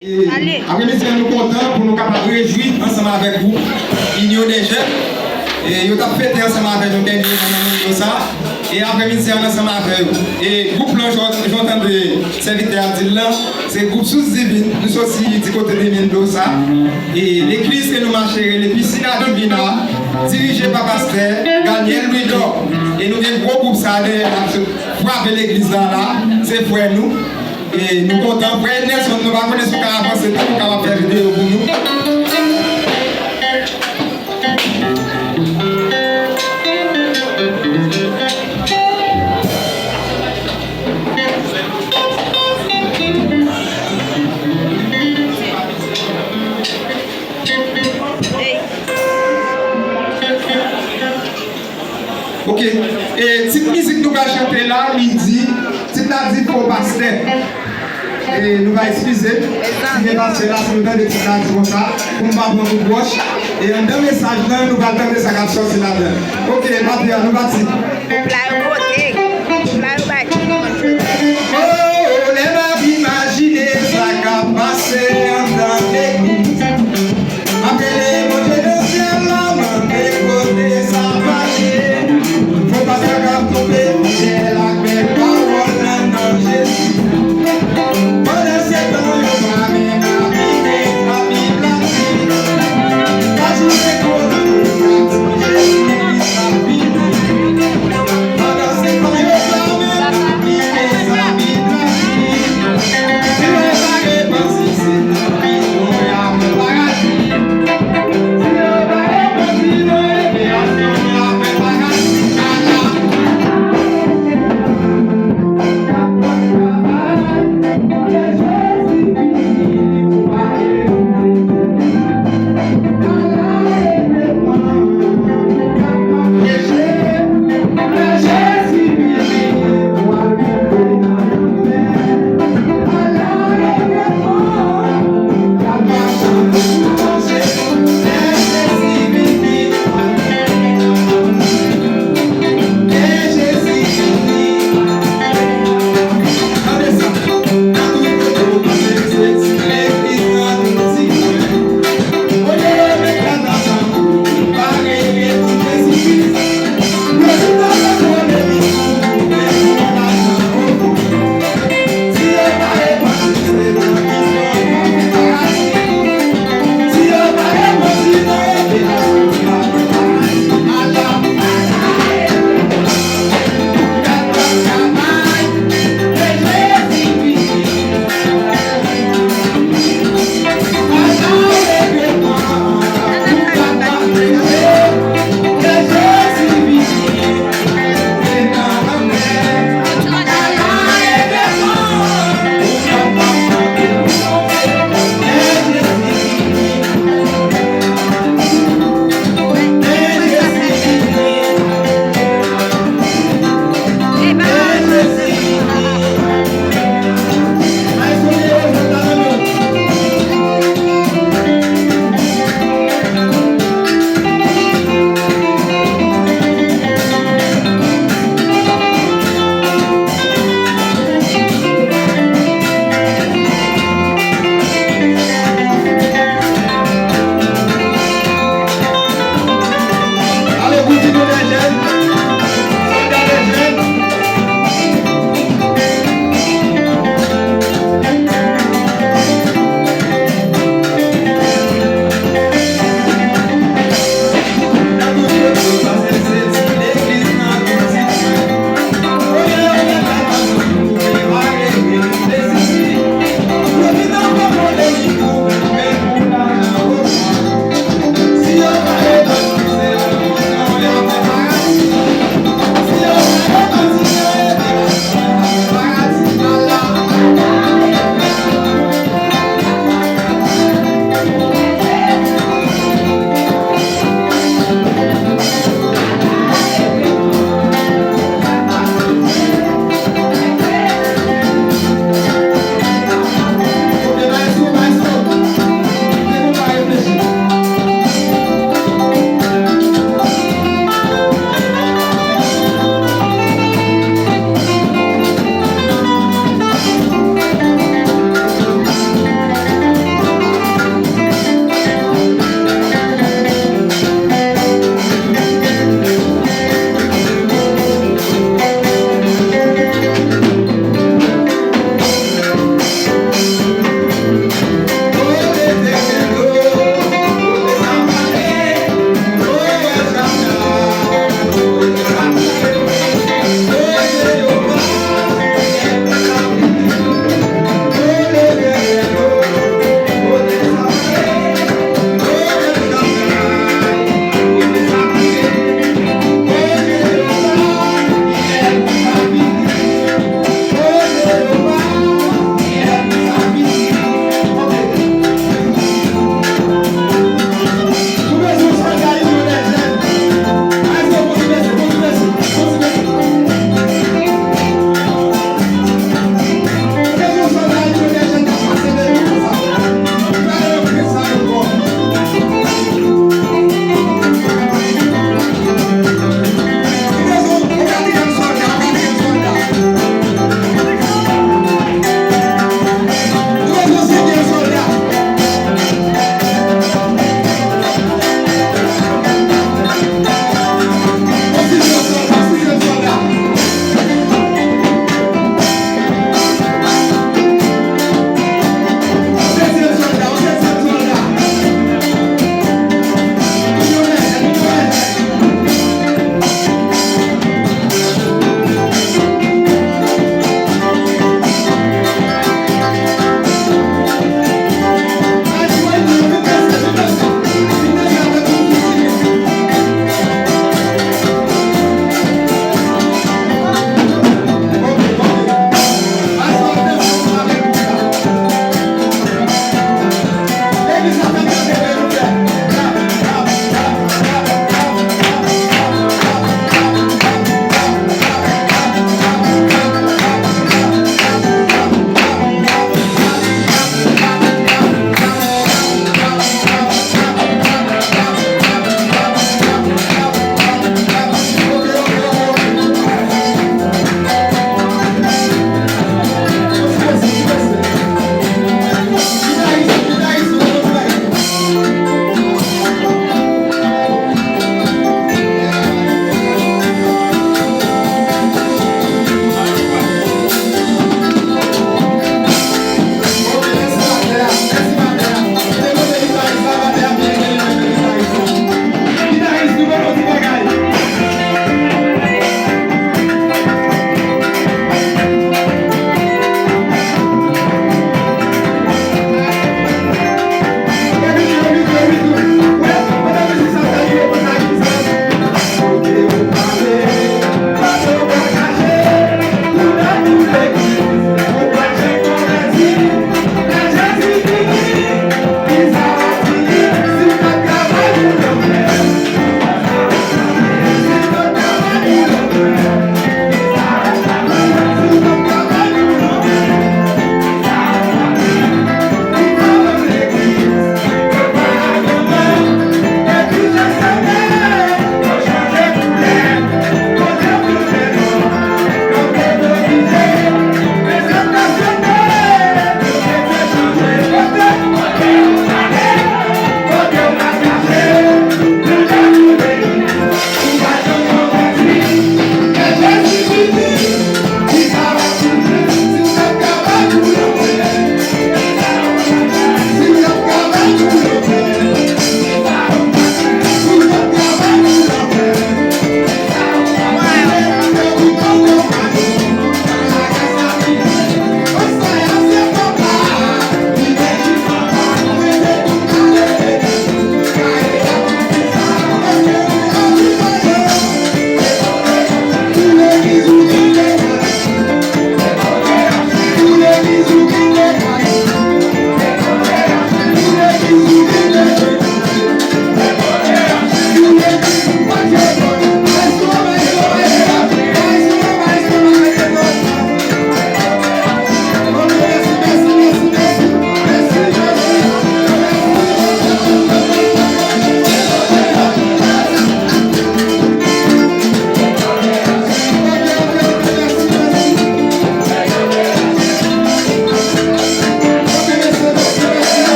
Et après-midi, nous sommes contents pour nous capables de réjouir ensemble avec vous, inion des jeunes. Et nous avons fêté ensemble avec nous dernier ça. Et après-midi, nous sommes ensemble avec vous. Et groupe là, j'entends des serviteurs dire là, c'est groupe sous divine, nous sommes aussi du côté de Mendoza. Et l'église que nous marchons, les piscines à Divina, dirigée par Pasteur Daniel Louis-Dor. Et nous avons un gros groupe ça, frapper l'église là, c'est pour nous. Et nous comptons, frère Nelson, nous allons connaître ce qu'on a avancé, nous allons faire vidéo pour nous. Ok, et cette musique nous va chanter là, midi, c'est la dit pour pasteur. Et nous allons excuser, si parce que là, c'est nous donne des petites choses comme ça, pour ne pas prendre nos broches. Et dans le message là, nous allons donner ça qui a sorti là-dedans. Ok, Mathieu, nous allons dire.